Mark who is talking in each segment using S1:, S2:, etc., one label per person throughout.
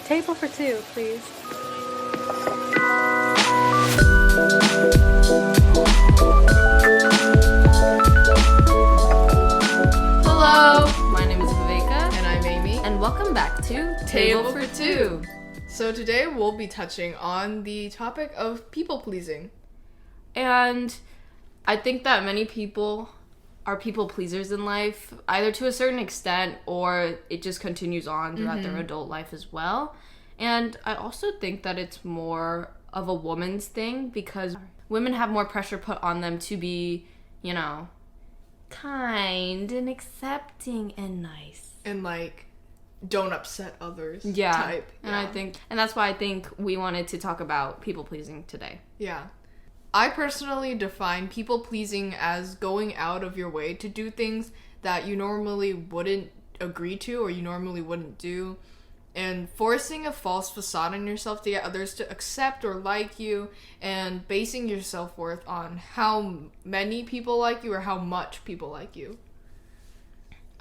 S1: Table for two, please.
S2: Hello, my name is Viveka.
S3: And I'm Amy.
S2: And welcome back to Table for Two.
S3: So today we'll be touching on the topic of people pleasing.
S2: And I think that many people are people pleasers in life, either to a certain extent or it just continues on throughout their adult life as well. And I also think that it's more of a woman's thing because women have more pressure put on them to be, you know, kind and accepting and nice.
S3: And don't upset others
S2: type.
S3: Yeah.
S2: And that's why I think we wanted to talk about people pleasing today.
S3: Yeah. I personally define people pleasing as going out of your way to do things that you normally wouldn't agree to or you normally wouldn't do, and forcing a false facade on yourself to get others to accept or like you, and basing your self-worth on how many people like you or how much people like you.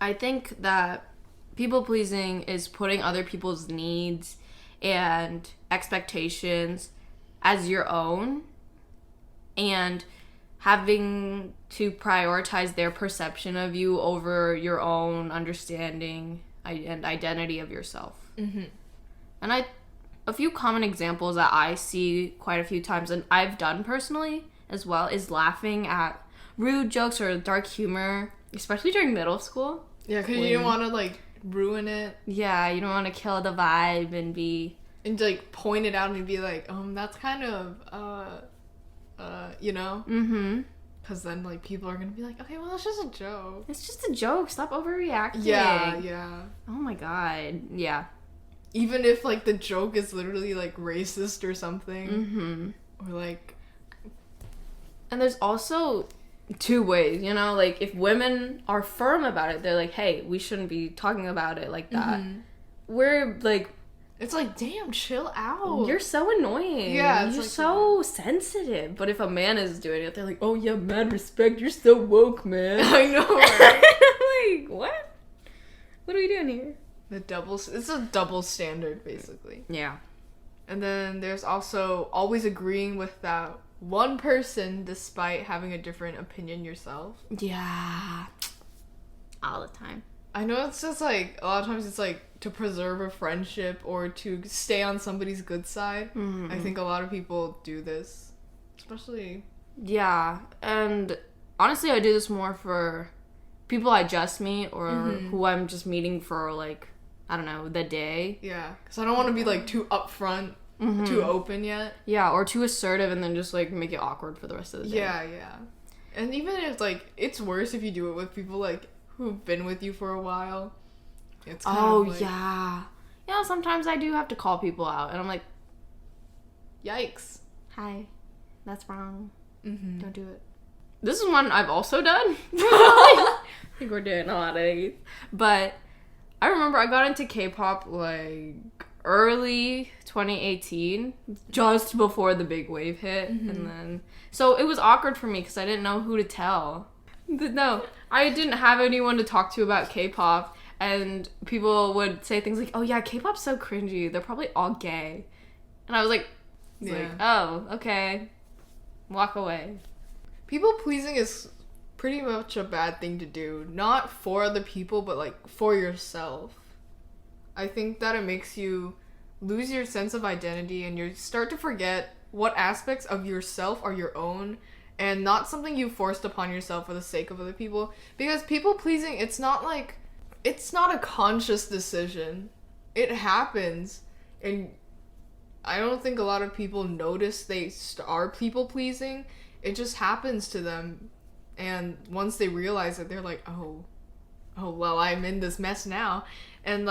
S2: I think that people pleasing is putting other people's needs and expectations as your own and having to prioritize their perception of you over your own understanding and identity of yourself.
S3: Mm-hmm.
S2: And a few common examples that I see quite a few times, and I've done personally as well, is laughing at rude jokes or dark humor, especially during middle school.
S3: Yeah, because you don't want to, ruin it.
S2: Yeah, you don't want to kill the vibe and
S3: point it out and be like, that's kind of, you know?
S2: Mm-hmm.
S3: Because then, people are going to be like, okay, well, it's just a joke.
S2: It's just a joke. Stop overreacting.
S3: Yeah.
S2: Oh my god. Yeah.
S3: Even if, the joke is literally, racist or something.
S2: Mm-hmm.
S3: Or,
S2: And there's also two ways, you know? If women are firm about it, they're like, hey, we shouldn't be talking about it like that.
S3: Mm-hmm.
S2: We're,
S3: it's damn, chill out.
S2: You're so annoing.
S3: Yeah,
S2: you're so sensitive. But if a man is doing it, they're like, oh yeah, man, respect. You're so woke, man.
S3: I know, right?
S2: I'm like, what? What are we doing here?
S3: It's a double standard, basically.
S2: Yeah.
S3: And then there's also always agreeing with that one person despite having a different opinion yourself.
S2: Yeah. All the time.
S3: I know it's just a lot of times it's to preserve a friendship or to stay on somebody's good side.
S2: Mm-hmm.
S3: I think a lot of people do this, especially.
S2: Yeah, and honestly, I do this more for people I just meet or who I'm just meeting for I don't know, the day.
S3: Yeah, because I don't want to be too upfront, too open yet.
S2: Yeah, or too assertive and then just make it awkward for the rest of the day.
S3: Yeah. And even if it's worse if you do it with people who've been with you for a while. It's kind of
S2: yeah. Yeah, sometimes I do have to call people out and I'm like,
S3: yikes.
S2: Hi, that's wrong.
S3: Mm-hmm.
S2: Don't do it. This is one I've also done. I think we're doing a lot of these. But I remember I got into K-pop early 2018, just before the big wave hit.
S3: Mm-hmm.
S2: And then, so it was awkward for me because I didn't know who to tell. No, I didn't have anyone to talk to about K-pop. And people would say things like, oh yeah, K-pop's so cringy. They're probably all gay. And I was like, oh, okay. Walk away.
S3: People pleasing is pretty much a bad thing to do. Not for other people, but for yourself. I think that it makes you lose your sense of identity and you start to forget what aspects of yourself are your own and not something you forced upon yourself for the sake of other people. Because people pleasing, it's not a conscious decision. It happens. And I don't think a lot of people notice they are people pleasing. It just happens to them. And once they realize it, they're like, oh, well, I'm in this mess now. And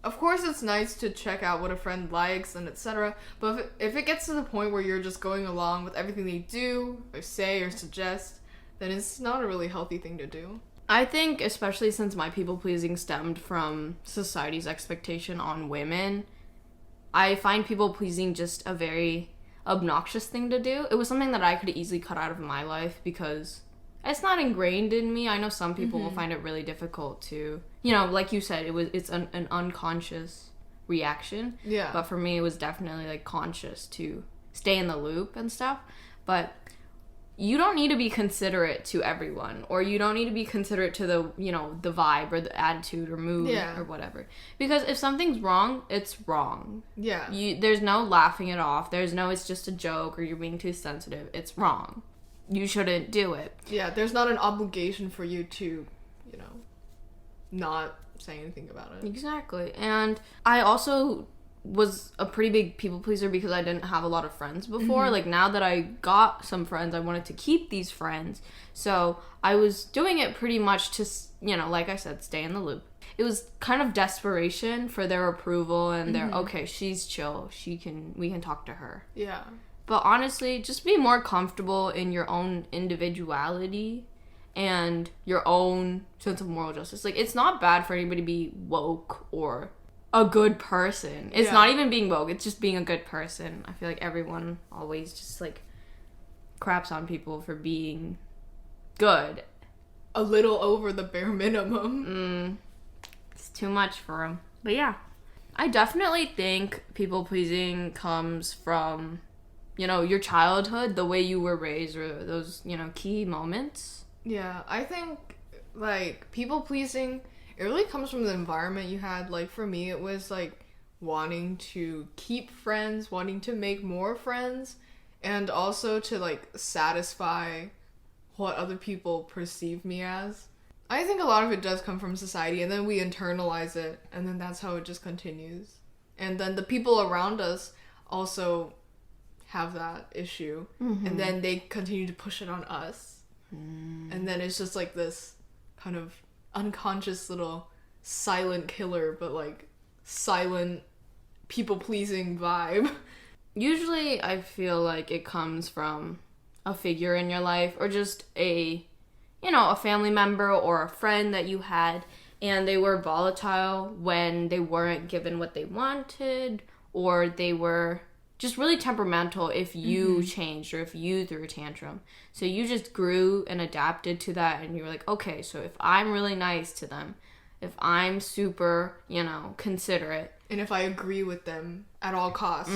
S3: of course it's nice to check out what a friend likes and etc. But if it gets to the point where you're just going along with everything they do or say or suggest, then it's not a really healthy thing to do.
S2: I think, especially since my people-pleasing stemmed from society's expectation on women, I find people-pleasing just a very obnoxious thing to do. It was something that I could easily cut out of my life because it's not ingrained in me. I know some people will find it really difficult to, like you said, it's an unconscious reaction.
S3: Yeah.
S2: But for me, it was definitely like conscious to stay in the loop and stuff. But you don't need to be considerate to everyone, or you don't need to be considerate to the, you know, the vibe or the attitude or mood or whatever. Because if something's wrong, it's wrong.
S3: Yeah.
S2: There's no laughing it off. There's no it's just a joke or you're being too sensitive. It's wrong. You shouldn't do it.
S3: Yeah, there's not an obligation for you to, you know, not say anything about it.
S2: Exactly. And I also was a pretty big people pleaser because I didn't have a lot of friends before. Like, now that I got some friends, I wanted to keep these friends. So I was doing it pretty much to, you know, like I said, stay in the loop. It was kind of desperation for their approval and their, okay, she's chill. We can talk to her.
S3: Yeah.
S2: But honestly, just be more comfortable in your own individuality and your own sense of moral justice. Like, it's not bad for anybody to be woke or a good person. It's not even being woke. It's just being a good person. I feel like everyone always just, like, craps on people for being good.
S3: A little over the bare minimum.
S2: It's too much for them. But yeah. I definitely think people-pleasing comes from, you know, your childhood, the way you were raised, or those, you know, key moments.
S3: Yeah, I think, like, people-pleasing, it really comes from the environment you had. Like, for me, it was, like, wanting to keep friends, wanting to make more friends, and also to, like, satisfy what other people perceive me as. I think a lot of it does come from society, and then we internalize it, and then that's how it just continues. And then the people around us also have that issue, and then they continue to push it on us. And then it's just like this kind of unconscious little silent killer, but like silent people-pleasing vibe.
S2: Usually I feel like it comes from a figure in your life, or just a family member or a friend that you had, and they were volatile when they weren't given what they wanted, or they were just really temperamental if you changed or if you threw a tantrum. So you just grew and adapted to that, and you were like, okay, so if I'm really nice to them, if I'm super, you know, considerate,
S3: and if I agree with them at all costs,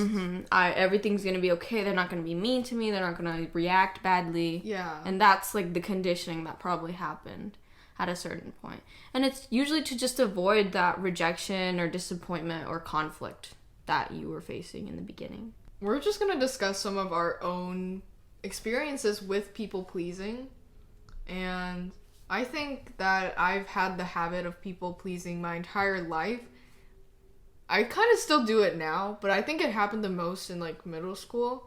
S2: everything's gonna be okay. They're not gonna be mean to me. They're not gonna react badly.
S3: Yeah.
S2: And that's like the conditioning that probably happened at a certain point. And it's usually to just avoid that rejection or disappointment or conflict that you were facing in the beginning.
S3: We're just going to discuss some of our own experiences with people pleasing. And I think that I've had the habit of people pleasing my entire life. I kind of still do it now, but I think it happened the most in like middle school.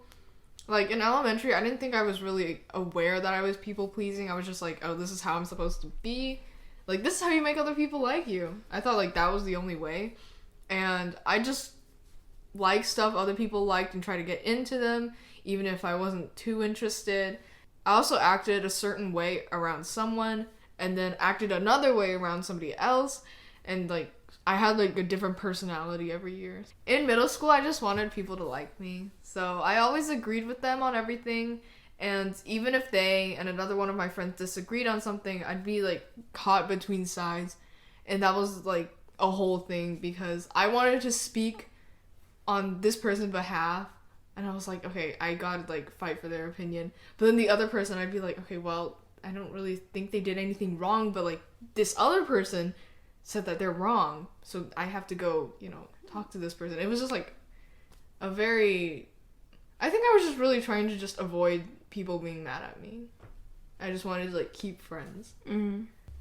S3: Like in elementary, I didn't think I was really aware that I was people pleasing. I was just like, oh, this is how I'm supposed to be. Like, this is how you make other people like you. I thought like that was the only way. And I just like stuff other people liked and try to get into them, even if I wasn't too interested. I also acted a certain way around someone, and then acted another way around somebody else, and like I had like a different personality every year. In middle school, I just wanted people to like me, so I always agreed with them on everything, and even if they and another one of my friends disagreed on something, I'd be like caught between sides, and that was like a whole thing because I wanted to speak on this person's behalf, and I was like, okay, I gotta like fight for their opinion. But then the other person, I'd be like, okay, well, I don't really think they did anything wrong, but like this other person said that they're wrong, so I have to go, you know, talk to this person. It was just like I think I was just really trying to just avoid people being mad at me. I just wanted to like keep friends.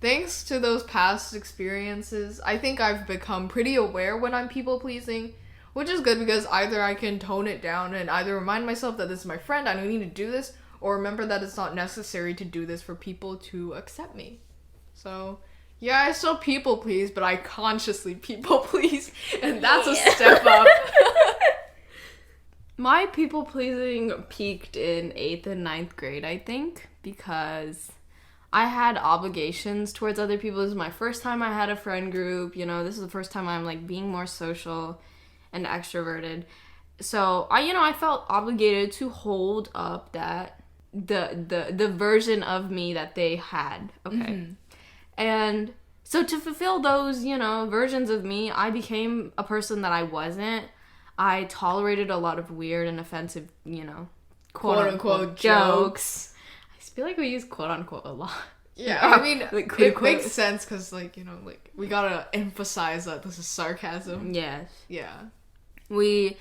S3: Thanks to those past experiences, I think I've become pretty aware when I'm people pleasing, which is good because either I can tone it down and either remind myself that this is my friend, I don't need to do this, or remember that it's not necessary to do this for people to accept me. So, yeah, I still people please, but I consciously people please, and that's a step up.
S2: My people pleasing peaked in 8th and 9th grade, I think, because I had obligations towards other people. This is my first time I had a friend group, you know, this is the first time I'm like being more social and extroverted. So I felt obligated to hold up that the version of me that they had. Okay. And So to fulfill those, versions of me, I became a person that I wasn't. I tolerated a lot of weird and offensive, quote-unquote jokes. I feel like we use quote-unquote a lot.
S3: Yeah, I mean,
S2: like,
S3: it makes sense because, we gotta emphasize that this is sarcasm.
S2: Yes.
S3: Yeah.
S2: I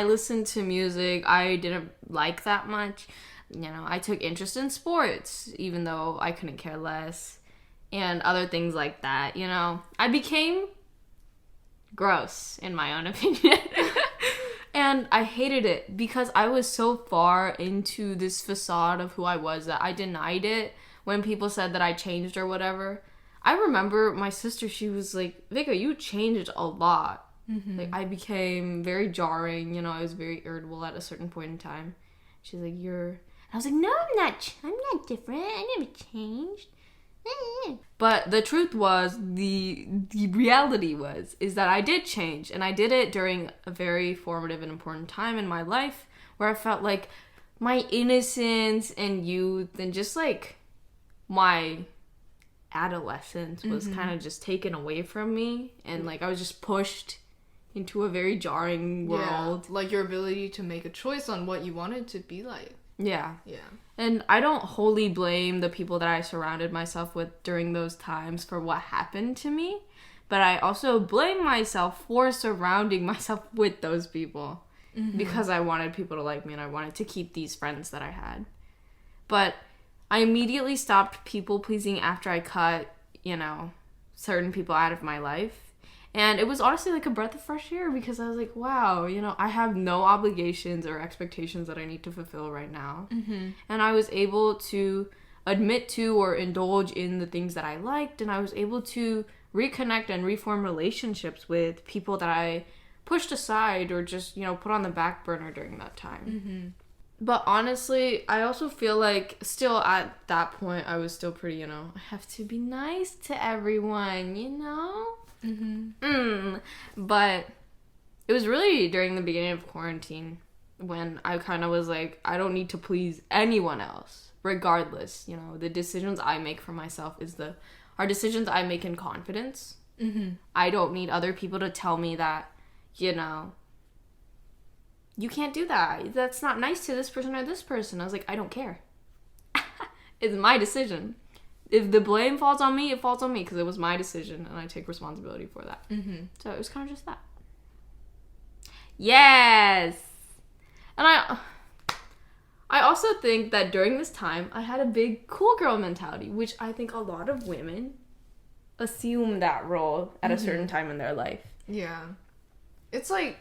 S2: listened to music I didn't like that much. I took interest in sports, even though I couldn't care less. And other things like that, I became gross, in my own opinion. And I hated it because I was so far into this facade of who I was that I denied it when people said that I changed or whatever. I remember my sister, she was like, Vika, you changed a lot. Mm-hmm. Like, I became very jarring, I was very irritable at a certain point in time. She's like, And I was like, no, I'm not different. I never changed. But the truth was, the reality is that I did change, and I did it during a very formative and important time in my life where I felt like my innocence and youth and just like my adolescence was kind of just taken away from me, and like I was just pushed into a very jarring world.
S3: Yeah, like your ability to make a choice on what you wanted to be like.
S2: Yeah.
S3: Yeah.
S2: And I don't wholly blame the people that I surrounded myself with during those times for what happened to me, but I also blame myself for surrounding myself with those people because I wanted people to like me and I wanted to keep these friends that I had. But I immediately stopped people pleasing after I cut, certain people out of my life. And it was honestly like a breath of fresh air because I was like, wow, I have no obligations or expectations that I need to fulfill right now. Mm-hmm. And I was able to admit to or indulge in the things that I liked. And I was able to reconnect and reform relationships with people that I pushed aside or just, put on the back burner during that time. Mm-hmm. But honestly, I also feel like still at that point, I was still pretty, I have to be nice to everyone, But it was really during the beginning of quarantine when I kind of was like, I don't need to please anyone else, regardless. The decisions I make for myself are decisions I make in confidence. Mm-hmm. I don't need other people to tell me that, you can't do that. That's not nice to this person or this person. I was like, I don't care. It's my decision. If the blame falls on me, it falls on me because it was my decision and I take responsibility for that. Mm-hmm. So it was kind of just that. Yes! And I also think that during this time, I had a big cool girl mentality, which I think a lot of women assume that role at a certain time in their life.
S3: Yeah. It's like,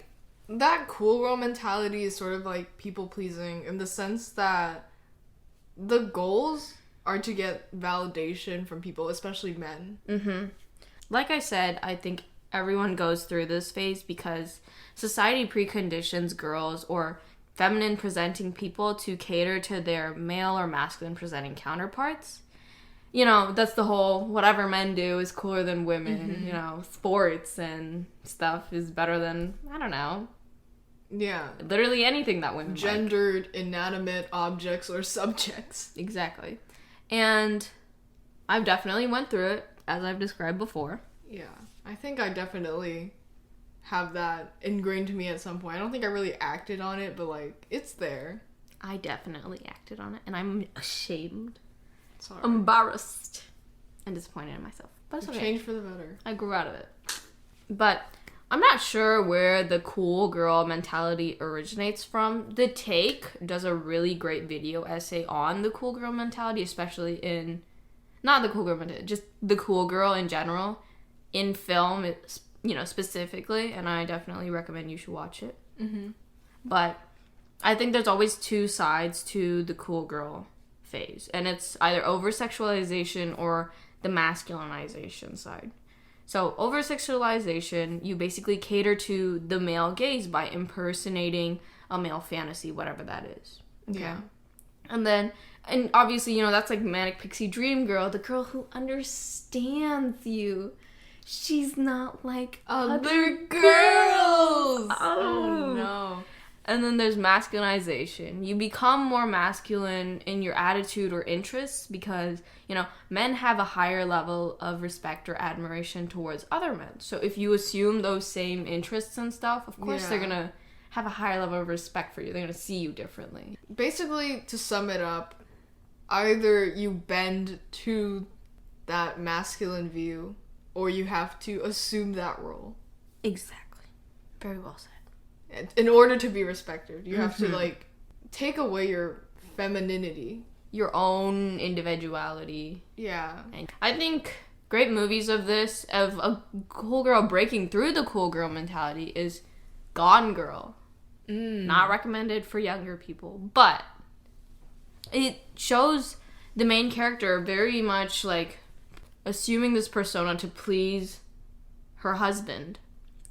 S3: that cool girl mentality is sort of like people-pleasing in the sense that the goals are to get validation from people, especially men. Mm-hmm.
S2: Like I said, I think everyone goes through this phase because society preconditions girls or feminine presenting people to cater to their male or masculine presenting counterparts. That's the whole whatever men do is cooler than women. Mm-hmm. Sports and stuff is better than, I don't know.
S3: Yeah.
S2: Literally anything that women
S3: gendered, inanimate objects or subjects.
S2: Exactly. And I've definitely went through it, as I've described before.
S3: Yeah. I think I definitely have that ingrained to me at some point. I don't think I really acted on it, but, it's there.
S2: I definitely acted on it, and I'm ashamed.
S3: Sorry.
S2: Embarrassed. And disappointed in myself. But it's okay.
S3: Changed for the better.
S2: I grew out of it. But I'm not sure where the cool girl mentality originates from. The Take does a really great video essay on the cool girl mentality, especially in, not the cool girl mentality, just the cool girl in general, in film, specifically, and I definitely recommend you should watch it. Mm-hmm. But I think there's always two sides to the cool girl phase, and it's either over-sexualization or the masculinization side. So, over-sexualization, you basically cater to the male gaze by impersonating a male fantasy, whatever that is. Okay? Yeah. And obviously, that's like Manic Pixie Dream Girl, the girl who understands you. She's not like other girls.
S3: Oh, no.
S2: And then there's masculinization. You become more masculine in your attitude or interests because, men have a higher level of respect or admiration towards other men. So if you assume those same interests and stuff, of course they're going to have a higher level of respect for you. They're going to see you differently. Basically,
S3: to sum it up, either you bend to that masculine view or you have to assume that role.
S2: Exactly. Very well said.
S3: In order to be respected, you have to take away your femininity,
S2: your own individuality.
S3: Yeah.
S2: And I think great movies of this, of a cool girl breaking through the cool girl mentality, is Gone Girl. Not recommended for younger people, but it shows the main character very much like assuming this persona to please her husband,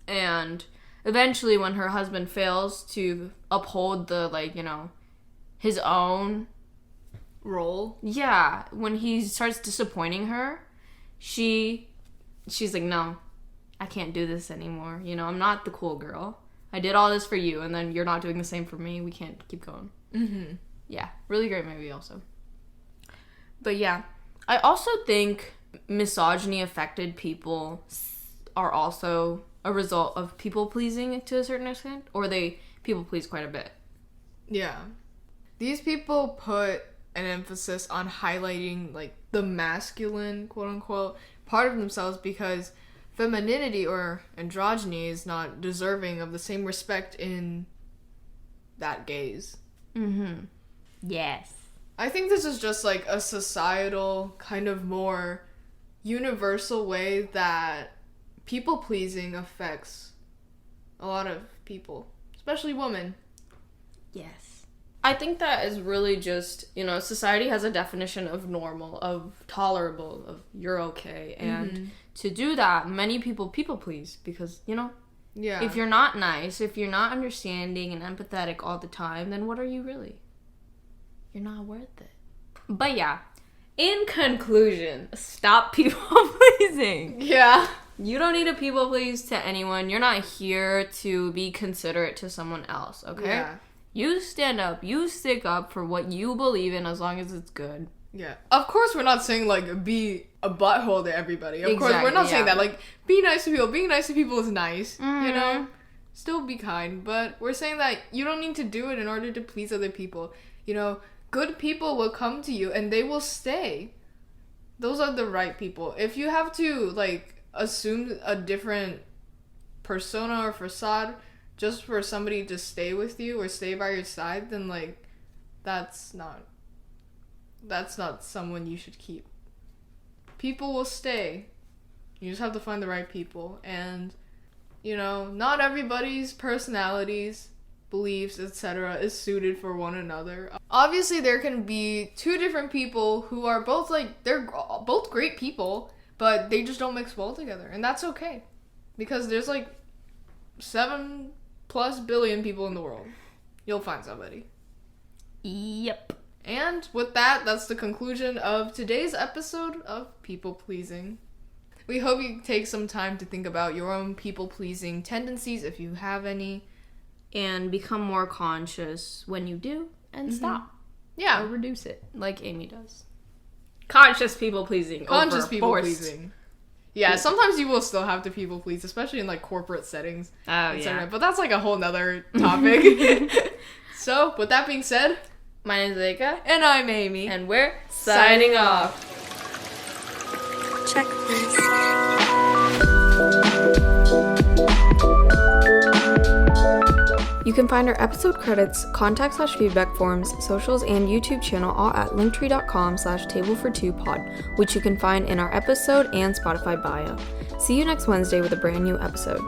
S2: and eventually, when her husband fails to uphold the, his own
S3: role.
S2: Yeah. When he starts disappointing her, she's like, no, I can't do this anymore. I'm not the cool girl. I did all this for you, and then you're not doing the same for me. We can't keep going.
S3: Mm-hmm.
S2: Yeah. Really great movie also. But yeah. I also think misogyny affected people are also a result of people pleasing to a certain extent, or they people please quite a bit.
S3: Yeah. These people put an emphasis on highlighting the masculine, quote unquote, part of themselves because femininity or androgyny is not deserving of the same respect in that gaze.
S2: Mm-hmm. Yes.
S3: I think this is just a societal kind of more universal way that people pleasing affects a lot of people, especially women.
S2: Yes. I think that is really just, society has a definition of normal, of tolerable, of you're okay. And to do that, many people please because,
S3: yeah.
S2: If you're not nice, if you're not understanding and empathetic all the time, then what are you really? You're not worth it. But yeah, in conclusion, stop people pleasing.
S3: Yeah.
S2: You don't need to people please to anyone. You're not here to be considerate to someone else, okay?
S3: Yeah.
S2: You stand up. You stick up for what you believe in as long as it's good.
S3: Yeah. Of course, we're not saying, be a butthole to everybody. Of course, we're not saying that. Be nice to people. Being nice to people is nice, Still be kind. But we're saying that you don't need to do it in order to please other people. Good people will come to you and they will stay. Those are the right people. If you have to, assume a different persona or facade just for somebody to stay with you or stay by your side, then that's not someone you should keep. People will stay. You just have to find the right people. And not everybody's personalities, beliefs, etc. is suited for one another. Obviously there can be two different people who are both they're both great people, but they just don't mix well together, and that's okay. Because there's 7+ billion people in the world. You'll find somebody.
S2: Yep.
S3: And with that, that's the conclusion of today's episode of People Pleasing. We hope you take some time to think about your own people-pleasing tendencies, if you have any.
S2: And become more conscious when you do, and stop.
S3: Yeah.
S2: Or reduce it, like Amy does. Conscious people-pleasing.
S3: Conscious people-pleasing. Yeah, sometimes you will still have to people-please, especially in, corporate settings.
S2: Oh, yeah.
S3: But that's, a whole nother topic. So, with that being said,
S2: my name is Viveka.
S3: And I'm Amy.
S2: And we're signing off.
S1: Check, please. You can find our episode credits, contact/feedback forms, socials, and YouTube channel all at linktree.com/table-for-two-pod, which you can find in our episode and Spotify bio. See you next Wednesday with a brand new episode.